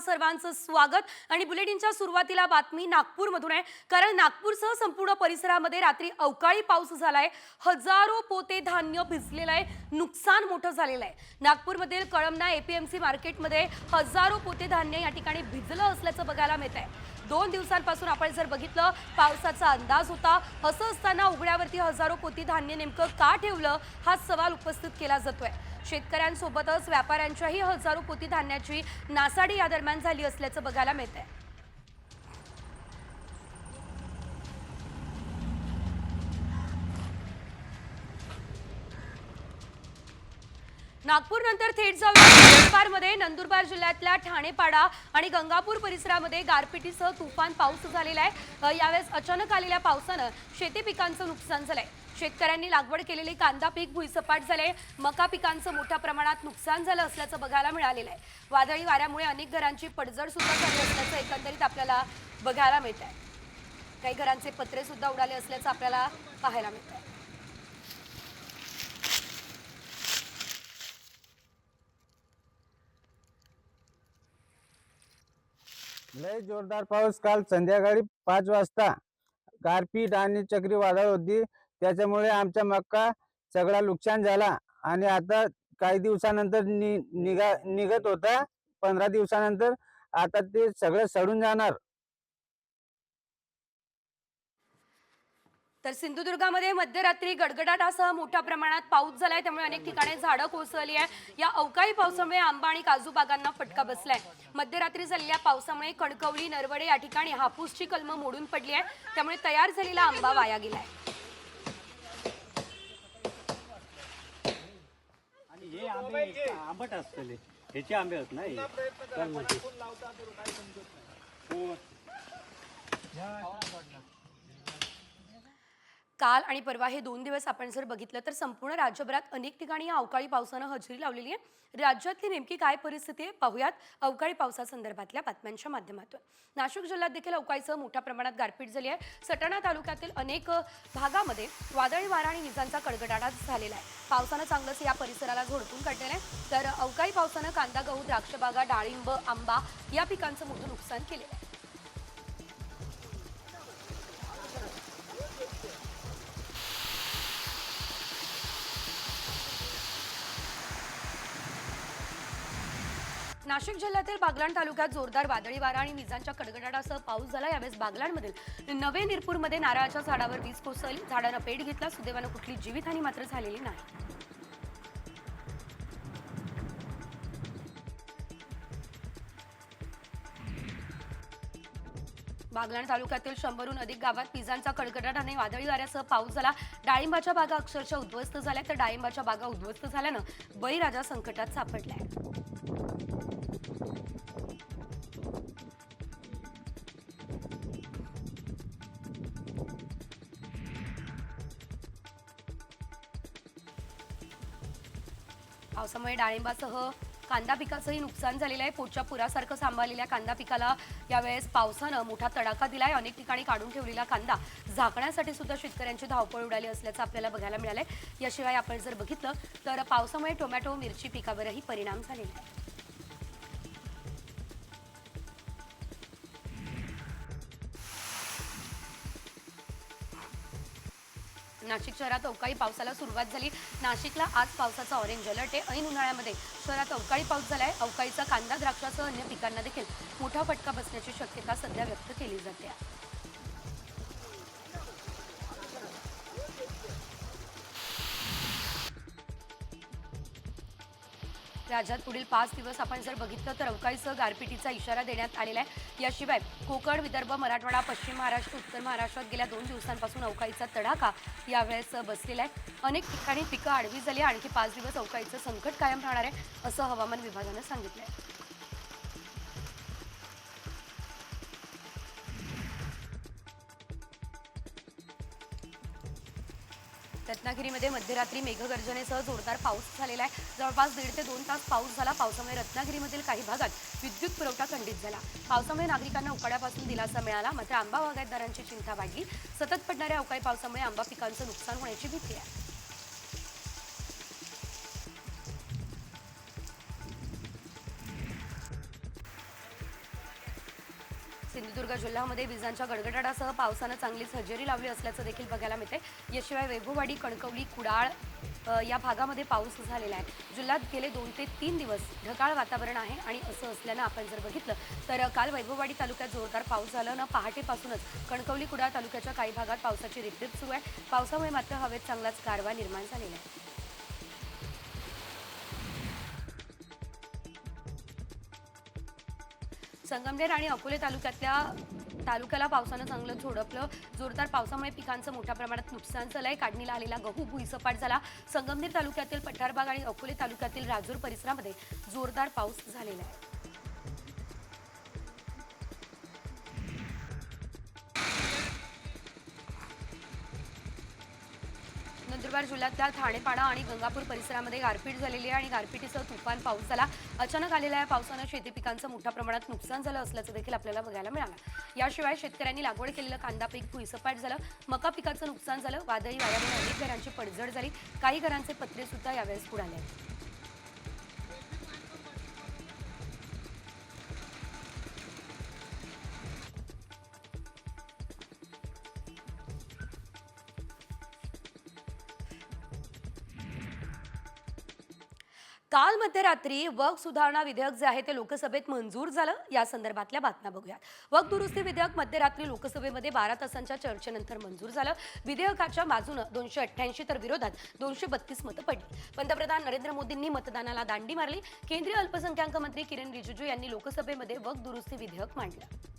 सर्वांचं स्वागत आणि बुलेटिनच्या सुरुवातीला बातमी नागपूरमधून आहे। कारण नागपूरसह संपूर्ण परिसरामध्ये रात्री अवकाळी पाऊस झालाय। हजारो पोते धान्य भिजलेलं आहे, नुकसान मोठं झालेलं आहे। नागपूरमधील कळमना एपीएमसी मार्केटमध्ये हजारो पोते धान्य या ठिकाणी भिजलं असल्याचं बघायला मिळत आहे। 2 दिवसांपासून आपण जर बघितलं पावसाचा अंदाज होता, असं असताना उघड्यावरती हजारो पोती धान्य नेमकं का ठेवलं हा सवाल उपस्थित केला जातोय। शेतकऱ्यांसोबतच व्यापाऱ्यांच्याही हजारो पोती धान्याची नासाडी या दरम्यान झाली असल्याचं बघायला मिळतंय। नागपूर नंतर थेट जाऊया नंदुरबार जिल्ह्यातल्या ठाणेपाडा आणि गंगापूर परिसरामध्ये गारपिटीसह तुफान पाऊस झालेला आहे। यावेळेस अचानक आलेल्या पावसानं शेती पिकांचं नुकसान झालंय। शेतकऱ्यांनी लागवड केलेले कांदा पीक भुईसपाट झाले, मका पिकांचं मोठ्या प्रमाणात नुकसान झालं असल्याचं बघायला मिळालेलं आहे। वादळी वाऱ्यामुळे अनेक घरांची पडझड सुद्धा झाली असल्याचं एकंदरीत आपल्याला बघायला मिळत आहे। काही घरांचे पत्रे सुद्धा उडाले असल्याचं आपल्याला पाहायला मिळत आहे। लय जोरदार पाऊस काल संध्याकाळी 5 वाजता गारपीट आणि चक्रीवादळ होती, त्याच्यामुळे आमचा मक्का सगळा नुकसान झाला आणि आता काही दिवसानंतर निघत होता। 15 दिवसानंतर आता ते सगळं सडून जाणार। तर सिंधुदुर्गामध्ये मध्यरात्री गडगडाटासह मोठ्या प्रमाणात पाऊस झालाय, त्यामुळे अनेक ठिकाणी झाडं कोसळली आहे। या अवकाळी पावसामुळे आंबा आणि काजू बागांना फटका बसलाय। मध्यरात्री झालेल्या पावसामुळे कणकवली नरवडे या ठिकाणी हापूसची कलमं मोडून पडली आहे, त्यामुळे तयार झालेला आंबा वाया गेलाय। आणि हे आंबे आंबट असतले, ह्याचे आंबे आहेत ना हे काल आणि परवा हे 2 दिवस आपण जर बघितलं तर संपूर्ण राज्यभरात अनेक ठिकाणी या अवकाळी पावसानं हजेरी लावलेली आहे। राज्यातली नेमकी काय परिस्थिती आहे पाहूयात अवकाळी पावसासंदर्भातल्या बातम्यांच्या माध्यमातून। नाशिक जिल्ह्यात देखील अवकाळीसह मोठ्या प्रमाणात गारपीट झाली आहे। सटाणा तालुक्यातील अनेक भागामध्ये वादळी वारा आणि विजांचा कडकडाट झालेला आहे। पावसानं चांगलंच या परिसराला झोडपून काढलेलं आहे। तर अवकाळी पावसानं कांदा, गहू, द्राक्ष बागा, डाळिंब, आंबा या पिकांचं मोठं नुकसान केलेलं आहे। नाशिक जिल्ह्यातील बागलाण तालुक्यात जोरदार वादळी वारा आणि विजांच्या कडकडाटासह पाऊस झाला। यावेळेस बागलाणमधील नवे निरपूरमध्ये नारळाच्या झाडावर वीज कोसळली, झाडानं पेट घेतला। सुदैवानं कुठली जीवितहानी मात्र झालेली नाही। बागलाण तालुक्यातील 100हून अधिक गावात विजांचा कडकडाट आणि वादळी वाऱ्यासह पाऊस झाला। डाळिंबाच्या बागा अक्षरशः उद्ध्वस्त झाल्या, तर डाळिंबाच्या बागा उद्ध्वस्त झाल्यानं बळीराजा संकटात सापडलाय। पावसामुळे डाळिंबासह कांदा पिकाचंही नुकसान झालेलं आहे। पोटच्या पुरासारखं सांभाळलेल्या कांदा पिकाला यावेळेस पावसानं मोठा तडाखा दिलाय। अनेक ठिकाणी काढून ठेवलेला कांदा झाकण्यासाठी सुद्धा शेतकऱ्यांची धावपळ उडाली असल्याचं आपल्याला बघायला मिळालंय। याशिवाय आपण जर बघितलं तर पावसामुळे टोमॅटो, मिरची पिकावरही परिणाम झालेला आहे। नाशिक शहरात अवकाळी पावसाला सुरुवात झाली। नाशिकला आज पावसाचा ऑरेंज अलर्ट आहे। ऐन उन्हाळ्यामध्ये शहरात अवकाळी पाऊस झालाय। अवकाळीचा कांदा, द्राक्षासह अन्य पिकांना देखील मोठा फटका बसण्याची शक्यता सध्या व्यक्त केली जाते। राज्यात पुढील 5 दिवस आपण जर बघितलं तर अवकाळीसह गारपिटीचा इशारा देण्यात आलेला आहे। याशिवाय कोकण, विदर्भ, मराठवाडा, पश्चिम महाराष्ट्र, उत्तर महाराष्ट्रात गेल्या 2 दिवसांपासून अवकाळीचा तडाखा यावेळेस बसलेला आहे। अनेक ठिकाणी पिकं आडवी झाली। आणखी 5 दिवस अवकाळीचं संकट कायम राहणार आहे, असं हवामान विभागानं सांगितलं आहे। रत्नागिरीमध्ये मध्यरात्री मेघगर्जनेसह जोरदार पाऊस झालेला आहे। जवळपास 1.5 ते 2 तास पाऊस झाला। पावसामुळे रत्नागिरीमधील काही भागात विद्युत पुरवठा खंडित झाला। पावसामुळे नागरिकांना उकाड्यापासून दिलासा मिळाला, मात्र आंबा बागायतदारांची चिंता वाढली। सतत पडणाऱ्या अवकाळी पावसामुळे आंबा पिकांचं नुकसान होण्याची भीती आहे। सिंधुदुर्ग जिल्ह्यामध्ये विजांच्या गडगडाटासह पावसानं चांगलीच हजेरी लावली असल्याचं देखील बघायला मिळते. याशिवाय वैभववाडी, कणकवली, कुडाळ या भागामध्ये पाऊस झालेला आहे. जिल्ह्यात गेले 2 ते 3 दिवस ढगाळ वातावरण आहे आणि असं असल्यानं आपण जर बघितलं तर काल वैभववाडी तालुक्यात जोरदार पाऊस झाला ना. पहाटेपासूनच कणकवली, कुडाळ तालुक्याच्या काही भागात पावसाची रिपरिप सुरू आहे. पावसामुळे मात्र हवेत चांगलाच गारवा निर्माण झालेला आहे. संगमनेर आणि अकोले तालुक्याला पावसानं चांगलं झोडपलं. जोरदार पावसामुळे पिकांचं मोठ्या प्रमाणात नुकसान झालंय. काढणीला आलेला गहू भुईसपाट झाला. संगमनेर तालुक्यातील पठारबाग आणि अकोले तालुक्यातील राजूर परिसरामध्ये जोरदार पाऊस झालेला आहे. नंदुरबार जिल्ह्यातल्या ठाणेपाडा आणि गंगापूर परिसरामध्ये गारपीट झालेली आहे आणि गारपिटीसह तुफान पाऊस झाला. अचानक आलेल्या या पावसानं शेती पिकांचं मोठ्या प्रमाणात नुकसान झालं असल्याचं देखील आपल्याला बघायला मिळालं. याशिवाय शेतकऱ्यांनी लागवड केलेलं कांदा पीक भुईसपाट झालं. मका पिकाचं नुकसान झालं. वादळी वाऱ्यामुळे अनेक घरांची पडझड झाली. काही घरांचे पत्रे सुद्धा यावेळेस उडाले. काल मध्यरात्री वक्फ सुधारणा विधेयक जे आहे ते लोकसभेत मंजूर झालं. या संदर्भातल्या बातम्या बघूयात. वक्फ दुरुस्ती विधेयक मध्यरात्री लोकसभेमध्ये 12 तासांच्या चर्चेनंतर मंजूर झालं. विधेयकाच्या बाजूनं 288 तर विरोधात 232 मतं पडली. पंतप्रधान नरेंद्र मोदींनी मतदानाला दांडी मारली. केंद्रीय अल्पसंख्याक मंत्री किरेन रिजिजू यांनी लोकसभेमध्ये वक्फ दुरुस्ती विधेयक मांडलं.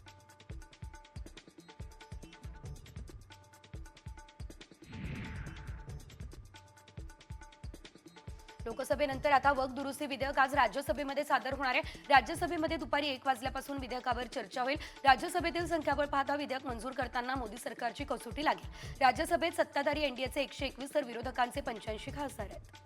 लोकसभेनंतर आता वक्फ दुरुस्ती विधेयक आज राज्यसभेमध्ये सादर होणार आहे. राज्यसभेमध्ये दुपारी 1 वाजल्यापासून विधेयकावर चर्चा होईल. राज्यसभेतील संख्याबळ पाहता विधेयक मंजूर करताना मोदी सरकारची कसोटी लागेल. राज्यसभेत सत्ताधारी एनडीएचे 121 तर विरोधकांचे 85 खासदार आहेत.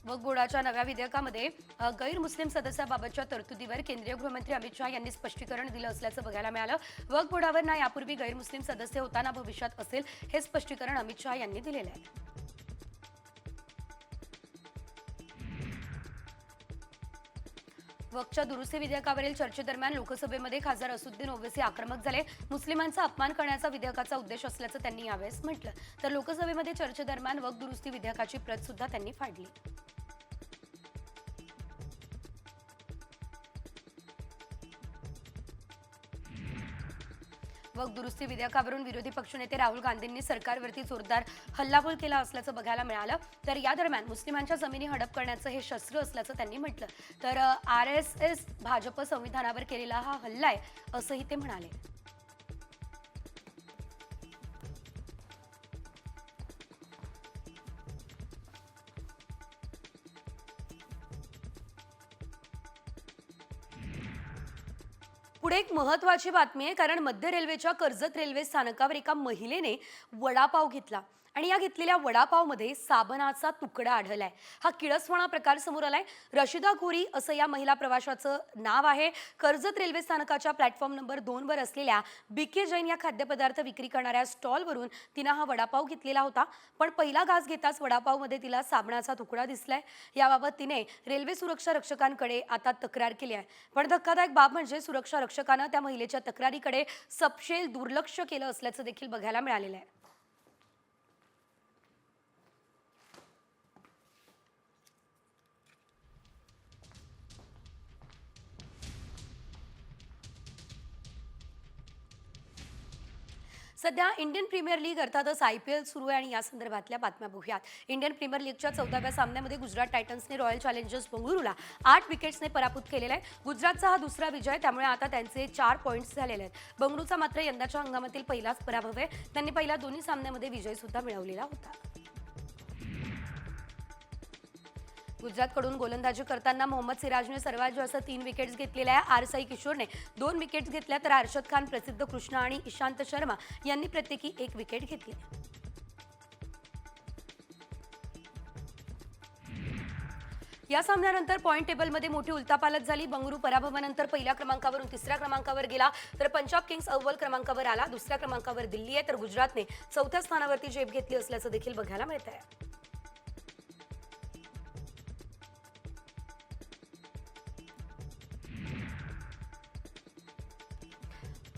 वक्फ बोर्डाच्या नव्या विधेयकामध्ये गैरमुस्लिम सदस्याबाबतच्या तरतुदीवर केंद्रीय गृहमंत्री अमित शहा यांनी स्पष्टीकरण दिलं असल्याचं बघायला मिळालं. वक्फ बोर्डावर ना यापूर्वी गैरमुस्लिम सदस्य होता ना भविष्यात असेल, हे स्पष्टीकरण अमित शहा यांनी दिलेलं आहे. वक्फच्या दुरुस्ती विधेयकावरील चर्चेदरम्यान लोकसभेमध्ये खासदार असुद्दीन ओवैसी आक्रमक झाले. मुस्लिमांचा अपमान करण्याचा विधेयकाचा उद्देश असल्याचं त्यांनी यावेळेस म्हटलं. तर लोकसभेमध्ये चर्चेदरम्यान वक्फ दुरुस्ती विधेयकाची प्रत सुद्धा त्यांनी फाडली. वक्फ दुरुस्ती विधेयकावरून विरोधी पक्षनेते राहुल गांधींनी सरकारवरती जोरदार हल्लाबोल केला असल्याचं बघायला मिळालं. तर या दरम्यान मुस्लिमांच्या जमिनी हडप करण्याचं हे शस्त्र असल्याचं त्यांनी म्हटलं. तर RSS भाजप संविधानावर केलेला हा हल्ला आहे असंही ते म्हणाले. पुढे एक महत्त्वाची बातमी आहे, कारण मध्य रेल्वेच्या कर्जत रेल्वे स्थानकावर एका महिलेने वडापाव घेतला आणि या घेतलेल्या वडापावमध्ये साबणाचा तुकडा आढळलाय. हा किळसवाणा प्रकार समोर आलाय. रशिदा गोरी असं या महिला प्रवाशाचं नाव आहे. कर्जत रेल्वे स्थानकाच्या प्लॅटफॉर्म नंबर 2 वर असलेल्या BK जैन या खाद्यपदार्थ विक्री करणाऱ्या स्टॉलवरून तिनं हा वडापाव घेतलेला होता. पण पहिला घास घेताच वडापावमध्ये तिला साबणाचा तुकडा दिसलाय. याबाबत तिने रेल्वे सुरक्षा रक्षकांकडे आता तक्रार केली आहे. पण धक्कादायक बाब म्हणजे सुरक्षा रक्षकानं त्या महिलेच्या तक्रारीकडे सपशेल दुर्लक्ष केलं असल्याचं देखील बघायला मिळालेलं आहे. सध्या इंडियन प्रीमियर लीग अर्थातच IPL सुरू आहे आणि या संदर्भातल्या बातम्या बघूयात. इंडियन प्रीमियर लीगच्या 14व्या सामन्यामध्ये गुजरात टायटन्सने रॉयल चॅलेंजर्स बंगळुरूला 8 विकेट्सने पराभूत केलेला आहे. गुजरातचा हा दुसरा विजय, त्यामुळे आता त्यांचे 4 पॉईंट्स झालेले आहेत. बंगळुरूचा मात्र यंदाच्या हंगामातील पहिलाच पराभव आहे. त्यांनी पहिल्या दोन्ही सामन्यामध्ये विजय सुद्धा मिळवलेला होता. गुजरातकडून गोलंदाजी करताना मोहम्मद सिराजने सर्वात जास्त 3 विकेट्स घेतलेल्या आहे. साई किशोरने 2 विकेट्स घेतल्या, तर अर्शद खान, प्रसिद्ध कृष्णा आणि इशांत शर्मा यांनी प्रत्येकी 1 विकेट घेतली. या सामन्यानंतर पॉइंट टेबलमध्ये मोठी उलटापालट झाली. बंगळुरू पराभवानंतर पहिल्या क्रमांकावरून 3ऱ्या क्रमांकावर गेला, तर पंजाब किंग्स अव्वल क्रमांकावर आला. 2ऱ्या क्रमांकावर दिल्ली आहे, तर गुजरातने 4थ्या स्थानावरती झेप घेतली असल्याचं देखील बघायला मिळत आहे.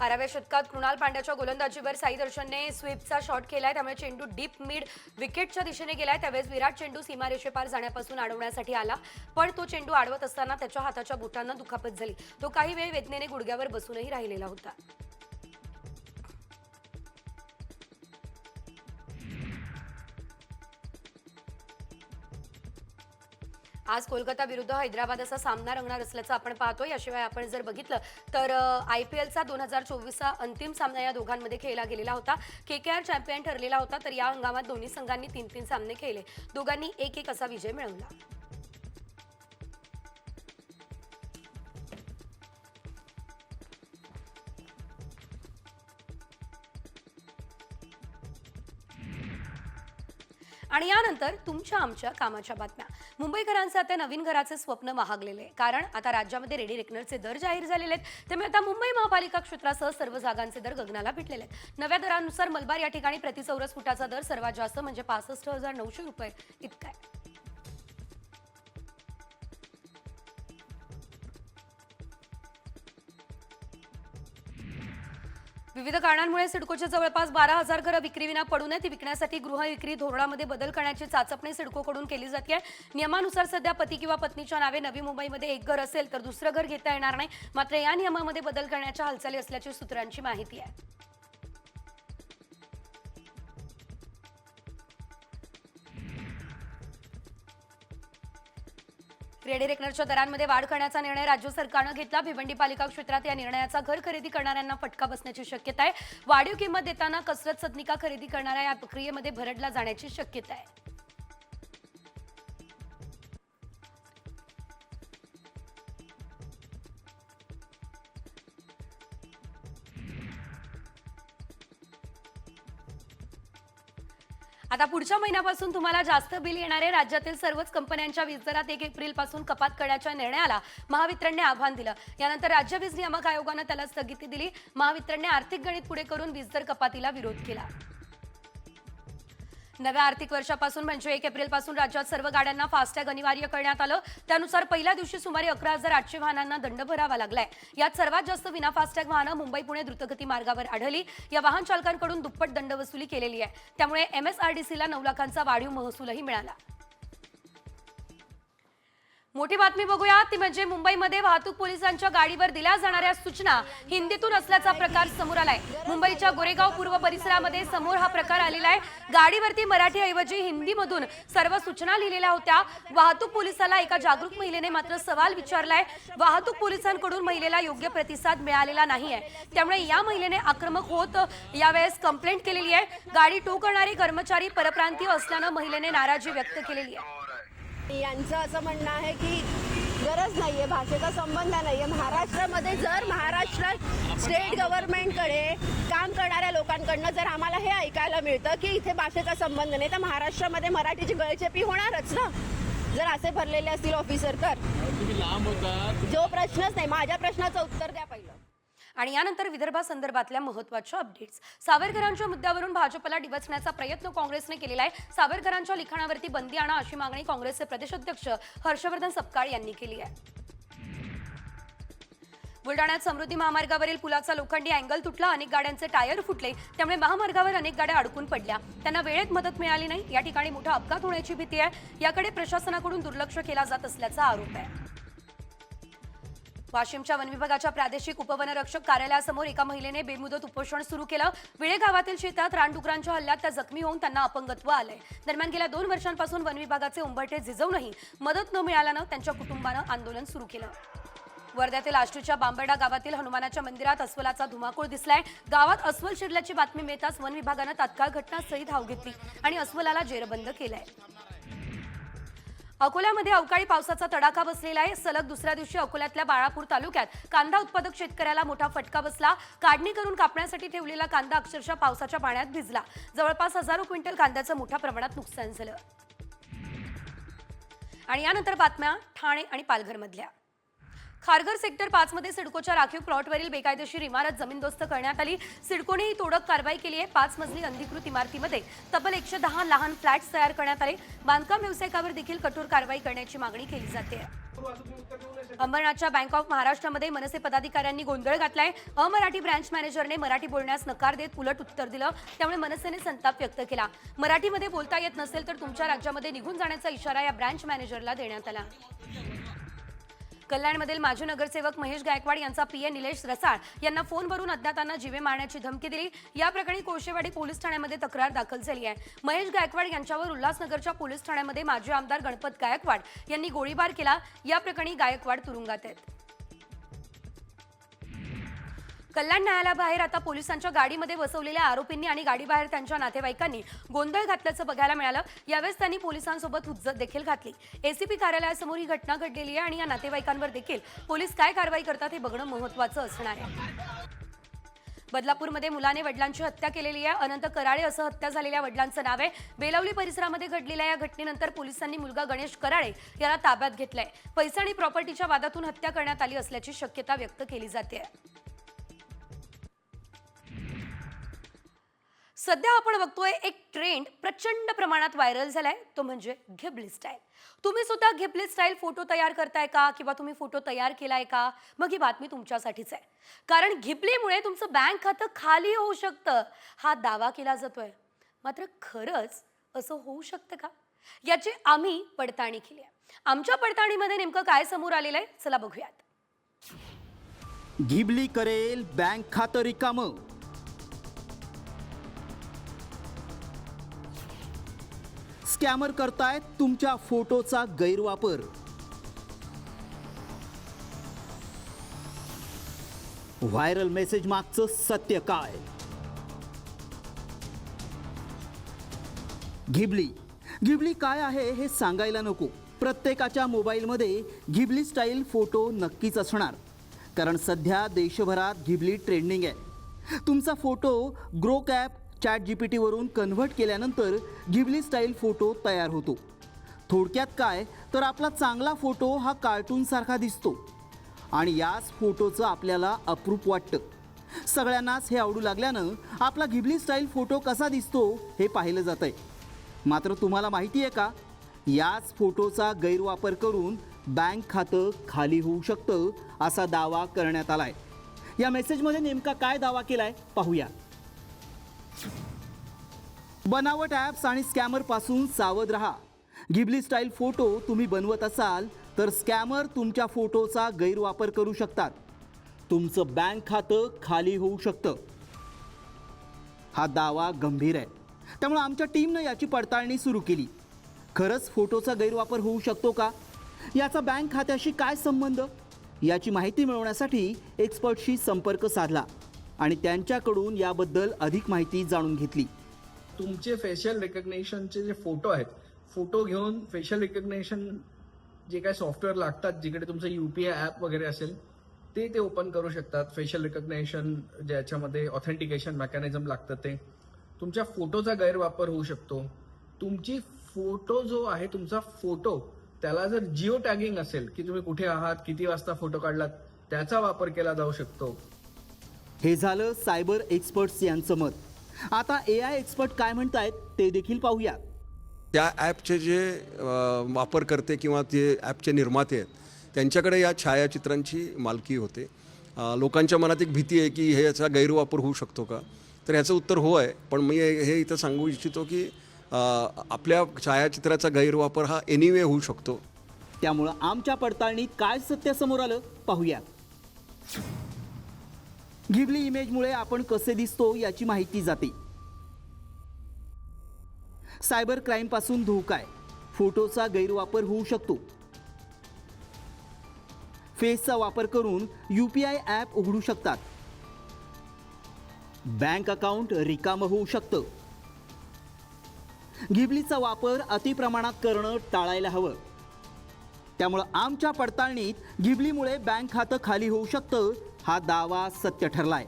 12व्या षटकात कृणाल पांड्याच्या गोलंदाजीवर साई दर्शनने स्वीपचा शॉट केलाय, त्यामुळे चेंडू डीप मिड विकेटच्या दिशेने गेलाय. त्यावेळेस विराट चेंडू सीमारेषेपार जाण्यापासून अडवण्यासाठी आला, पण तो चेंडू अडवत असताना त्याच्या हाताच्या बोटांना दुखापत झाली. तो काही वेळ वेदनेने गुडघ्यावर बसूनही राहिलेला होता. आज कोलकाता विरुद्ध हैदराबाद असा सामना रंगणार असल्याचं आपण पाहतोय. याशिवाय आपण जर बघितलं तर IPLचा 2024चा अंतिम सामना या दोघांमध्ये खेळला गेलेला होता. KKR चॅम्पियन ठरलेला होता, तर या हंगामात दोन्ही संघांनी 3-3 सामने खेळले. दोघांनी 1-1 असा विजय मिळवला. आणि यानंतर तुमच्या आमच्या कामाच्या बातम्या. मुंबईकरांचे आता नवीन घराचे स्वप्न महागलेले आहे, कारण आता राज्यामध्ये रेडी रेकनरचे दर जाहीर झालेले आहेत. त्यामुळे आता मुंबई महापालिका क्षेत्रासह सर्व जागांचे दर गगनाला भिडलेले आहेत. नव्या दरानुसार मलबार या ठिकाणी प्रति चौरस फुटाचा दर सर्वात जास्त म्हणजे 65,900 रुपये इतका आहे. विविध कारणांमुळे सिडकोच्या जवळपास 12,000 घरं विक्रीविना पडू नये, ती विकण्यासाठी गृह विक्री धोरणामध्ये बदल करण्याची चाचपणी सिडकोकडून केली जाते. नियमानुसार सध्या पती किंवा पत्नीच्या नावे नवी मुंबईमध्ये एक घर असेल तर दुसरं घर घेता येणार नाही. मात्र या नियमामध्ये बदल करण्याच्या हालचाली असल्याची सूत्रांची माहिती आहे. रेडी रेकनरच्या दरांमध्ये वाढ करण्याचा निर्णय राज्य सरकारनं घेतला. भिवंडी पालिका क्षेत्रात या निर्णयाचा घर खरेदी करणाऱ्यांना फटका बसण्याची शक्यता आहे. वाढीव किंमत देताना कसरत सदनिका खरेदी करणाऱ्या या प्रक्रियेमध्ये भरडला जाण्याची शक्यता आहे. आता पुढच्या महिन्यापासून तुम्हाला जास्त बिल येणार आहे. राज्यातील सर्वच कंपन्यांच्या वीज दरात 1 एप्रिलपासून कपात करण्याच्या निर्णयाला महावितरणने आव्हान दिलं. यानंतर राज्य वीज नियामक आयोगानं त्याला स्थगिती दिली. महावितरणने आर्थिक गणित पुढे करून वीज दर कपातीला विरोध केला. नव्या आर्थिक वर्षापासून म्हणजे 1 एप्रिलपासून राज्यात सर्व गाड्यांना फास्टॅग अनिवार्य करण्यात आलं. त्यानुसार पहिल्या दिवशी सुमारे 11,800 वाहनांना दंड भरावा लागलाय. यात सर्वात जास्त विना फास्टॅग वाहनं मुंबई पुणे द्रुतगती मार्गावर आढळली. या वाहन चालकांकडून दुप्पट दंड वसुली केलेली आहे. त्यामुळे MSRDCला 9 लाखांचा वाढीव महसूलही मिळाला. मोठी बातमी बघूया, ती म्हणजे मुंबईमध्ये वाहतूक पोलिसांच्या गाडीवर दिल्या जाणाऱ्या सूचना हिंदीतून असल्याचा प्रकार समोर आलाय. मुंबईच्या गोरेगाव पूर्व परिसरामध्ये समोर हा प्रकार आलेला आहे. गाडीवरती मराठीऐवजी हिंदीमधून सर्व सूचना लिहिलेल्या होत्या. वाहतूक पोलिसाला एका जागरूक महिलेने मात्र सवाल विचारलाय. वाहतूक पोलिसांकडून महिलेला योग्य प्रतिसाद मिळालेला नाहीये. त्यामुळे या महिलेने आक्रमक होत यावेळेस कंप्लेंट केलेली आहे. गाडी टो करणारे कर्मचारी परप्रांतीय असल्यानं महिलेने नाराजी व्यक्त केलेली आहे. यांचं असं म्हणणं आहे की गरज नाहीये, भाषेचा संबंध नाहीये. महाराष्ट्रामध्ये जर महाराष्ट्र स्टेट गव्हर्नमेंटकडे काम करणाऱ्या लोकांकडनं जर आम्हाला हे ऐकायला मिळतं की इथे भाषेचा संबंध नाही, तर महाराष्ट्रामध्ये मराठीची गळचेपी होणारच ना. जर असे भरलेले असतील ऑफिसर तर जो प्रश्नच नाही. माझ्या प्रश्नाचं उत्तर द्या पहिलं. आणि यानंतर विदर्भासंदर्भातल्या महत्त्वाच्या अपडेट्स. सावरकरांच्या मुद्द्यावरून भाजपला डिवचण्याचा प्रयत्न काँग्रेसने केलेला आहे. सावरकरांच्या लिखाणावरती बंदी आणा अशी मागणी काँग्रेसचे प्रदेशाध्यक्ष हर्षवर्धन सपकाळ यांनी केली आहे. बुलडाण्यात समृद्धी महामार्गावरील पुलाचा लोखंडी अँगल तुटला. अनेक गाड्यांचे टायर फुटले. त्यामुळे महामार्गावर अनेक गाड्या अडकून पडल्या. त्यांना वेळेत मदत मिळाली नाही. या ठिकाणी मोठा अपघात होण्याची भीती आहे. याकडे प्रशासनाकडून दुर्लक्ष केला जात असल्याचा आरोप आहे. वाशिमच्या वन विभागाच्या प्रादेशिक उपवनरक्षक कार्यालयासमोर एका महिलेने बेमुदत उपोषण सुरू केलं. विळे गावातील शेतात रानडुकरांच्या हल्ल्यात त्या जखमी होऊन त्यांना अपंगत्व आलंय. दरम्यान गेल्या 2 वर्षांपासून वन विभागाचे उंबरठे झिजवूनही मदत न मिळाल्यानं त्यांच्या कुटुंबानं आंदोलन सुरू केलं. वर्ध्यातील आष्टीच्या बांबर्डा गावातील हनुमानाच्या मंदिरात अस्वलाचा धुमाकूळ दिसलाय. गावात अस्वल शिरल्याची बातमी मिळताच वन विभागानं तात्काळ घटनास्थळी धाव घेतली आणि अस्वलाला जेरबंद केलंय. अकोल्यामध्ये अवकाळी पावसाचा तडाखा बसलेला आहे. सलग दुसऱ्या दिवशी अकोल्यातल्या बाळापूर तालुक्यात कांदा उत्पादक शेतकऱ्याला मोठा फटका बसला. काढणी करून कापण्यासाठी ठेवलेला कांदा अक्षरशः पावसाच्या पाण्यात भिजला. जवळपास हजारो क्विंटल कांद्याचं मोठ्या प्रमाणात नुकसान झालं. आणि यानंतर बातम्या ठाणे आणि पालघरमधल्या. खारघर सेक्टर 5 मध्ये सिडकोच्या राखीव प्लॉटवरील बेकायदेशीर इमारत जमीनदोस्त करण्यात आली. सिडकोने ही तोडक कारवाई केली आहे. 5 मजली अनधिकृत इमारतीमध्ये तब्बल 110 लहान फ्लॅट्स तयार करण्यात आले. बांधकाम व्यावसायिकावर देखील कठोर कारवाई करण्याची मागणी केली जाते. अंबरनाथच्या बँक ऑफ महाराष्ट्रामध्ये मनसे पदाधिकाऱ्यांनी गोंधळ घातलाय. अमराठी ब्रँच मॅनेजरने मराठी बोलण्यास नकार देत उलट उत्तर दिलं. त्यामुळे मनसेने संताप व्यक्त केला. मराठीमध्ये बोलता येत नसेल तर तुमच्या राज्यामध्ये निघून जाण्याचा इशारा या ब्रँच मॅनेजरला देण्यात आला. कल्याणमधील माजी नगरसेवक महेश गायकवाड यांचा पीए निलेश रसाळ यांना फोनवरून अज्ञातांना जीवे मारण्याची धमकी दिली. या प्रकरणी कोळशेवाडी पोलीस ठाण्यामध्ये तक्रार दाखल झाली आहे. महेश गायकवाड यांच्यावर उल्हासनगरच्या पोलीस ठाण्यामध्ये माजी आमदार गणपत गायकवाड यांनी गोळीबार केला. या प्रकरणी गायकवाड तुरुंगात आहेत. कल्याण न्यायालयाबाहेर आता पोलिसांच्या गाडीमध्ये बसवलेल्या आरोपींनी आणि गाडीबाहेर त्यांच्या नातेवाईकांनी गोंधळ घातल्याचं बघायला मिळालं. यावेळेस त्यांनी पोलिसांसोबत हुज्जत देखील घातली. एसीपी कार्यालयासमोर ही घटना घडलेली आहे आणि या नातेवाईकांवर देखील पोलीस काय कारवाई करतात हे बघणं महत्त्वाचं असणार आहे. बदलापूरमध्ये मुलाने वडिलांची हत्या केलेली आहे. अनंत कराळे असं हत्या झालेल्या वडिलांचं नाव आहे. बेलवली परिसरामध्ये घडलेल्या या घटनेनंतर पोलिसांनी मुलगा गणेश कराळे याला ताब्यात घेतलाय. पैसा आणि प्रॉपर्टीच्या वादातून हत्या करण्यात आली असल्याची शक्यता व्यक्त केली जाते. सध्या आपण बघतोय एक ट्रेंड प्रचंड प्रमाणात व्हायरल झालाय, तो म्हणजे घिबली स्टाईल. तुम्ही सुद्धा घिबली स्टाईल फोटो तयार करताय का किंवा तुम्ही फोटो तयार केलाय का? मग ही बातमी तुमच्यासाठीच आहे. कारण घिबलीमुळे तुमचं बँक खातं खाली होऊ शकतं हा दावा केला जातोय. मात्र खरंच असं होऊ शकतं का? याची आम्ही पडताळणी केली आहे. आमच्या पडताळणीमध्ये नेमकं काय समोर आलेलं आहे चला बघूयात. घिबली करेल बँक खातं रिकामं. स्कॅमर करतायत तुमच्या फोटोचा गैरवापर. व्हायरल मेसेज मागचं सत्य काय? घिबली काय आहे हे सांगायला नको. प्रत्येकाच्या मोबाईलमध्ये घिबली स्टाईल फोटो नक्कीच असणार. कारण सध्या देशभरात घिबली ट्रेंडिंग आहे. तुमचा फोटो ग्रोक ॲप ChatGPT वरून कन्व्हर्ट केल्यानंतर घिबली स्टाईल फोटो तयार होतो. थोडक्यात काय तर आपला चांगला फोटो हा कार्टूनसारखा दिसतो आणि याच फोटोचं आपल्याला अप्रूप वाटतं. सगळ्यांनाच हे आवडू लागल्यानं आपला घिबली स्टाईल फोटो कसा दिसतो हे पाहिलं जात आहे. मात्र तुम्हाला माहिती आहे का, याच फोटोचा गैरवापर करून बँक खातं खाली होऊ शकतं असा दावा करण्यात आलाय. या मेसेजमध्ये नेमका काय दावा केलाय पाहूया. बनावट ॲप्स आणि स्कॅमर पासून सावध रहा. घिबली स्टाईल फोटो तुम्ही बनवत असाल तर स्कॅमर तुमच्या फोटोचा गैरवापर करू शकतात. तुमचं बँक खातं खाली होऊ शकतं. हा दावा गंभीर आहे. त्यामुळे आमच्या टीमनं याची पडताळणी सुरू केली. खरंच फोटोचा गैरवापर होऊ शकतो का? याचा बँक खात्याशी काय संबंध? याची माहिती मिळवण्यासाठी एक्सपर्टशी संपर्क साधला आणि त्यांच्याकडून याबद्दल अधिक माहिती जाणून घेतली. तुमचे फेशियल रिकग्निशनचे जे फोटो आहेत, फोटो घेऊन फेशियल रिकग्निशन जे काय सॉफ्टवेअर लागतात, जिकडे तुमचं UPI ॲप वगैरे असेल ते ओपन करू शकतात. फेशियल रिकग्निशन ज्याच्यामध्ये ऑथेंटिकेशन मेकॅनिझम लागतं ते. तुमच्या फोटोचा गैरवापर होऊ शकतो. तुमची फोटो जो आहे तुमचा फोटो त्याला जर जिओ टॅगिंग असेल की तुम्ही कुठे आहात, किती वाजता फोटो काढलात, त्याचा वापर केला जाऊ शकतो. हे झालं सायबर एक्सपर्ट्स यांचं मत. आता AI एक्सपर्ट काय म्हणतायत ते देखील पाहूया. त्या ॲपचे जे वापरकर्ते किंवा जे ॲपचे निर्माते आहेत त्यांच्याकडे या छायाचित्रांची मालकी होते. लोकांच्या मनात एक भीती आहे की हे याचा गैरवापर होऊ शकतो का? तर ह्याचं उत्तर हो आहे. पण मी हे इथं सांगू इच्छितो की आपल्या छायाचित्राचा गैरवापर हा एनिवे होऊ शकतो. त्यामुळं आमच्या पडताळणीत काय सत्य समोर आलं पाहूया. घिबली इमेजमुळे आपण कसे दिसतो याची माहिती जाते. सायबर क्राईम पासून धोका आहे. फोटोचा गैरवापर होऊ शकतो. फेसचा वापर करून UPI ॲप उघडू शकतात. बँक अकाउंट रिकामं होऊ शकतं. घिबलीचा वापर अतिप्रमाणात करणं टाळायला हवं. त्यामुळं आमच्या पडताळणीत घिबलीमुळे बँक खातं खाली होऊ शकतं हा दावा सत्य ठरलाय.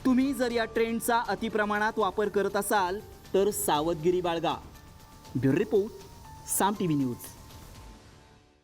तुम्ही जर या ट्रेंडचा अतिप्रमाणात वापर करत असाल तर सावधगिरी बाळगा. ब्युरो रिपोर्ट, साम TV न्यूज.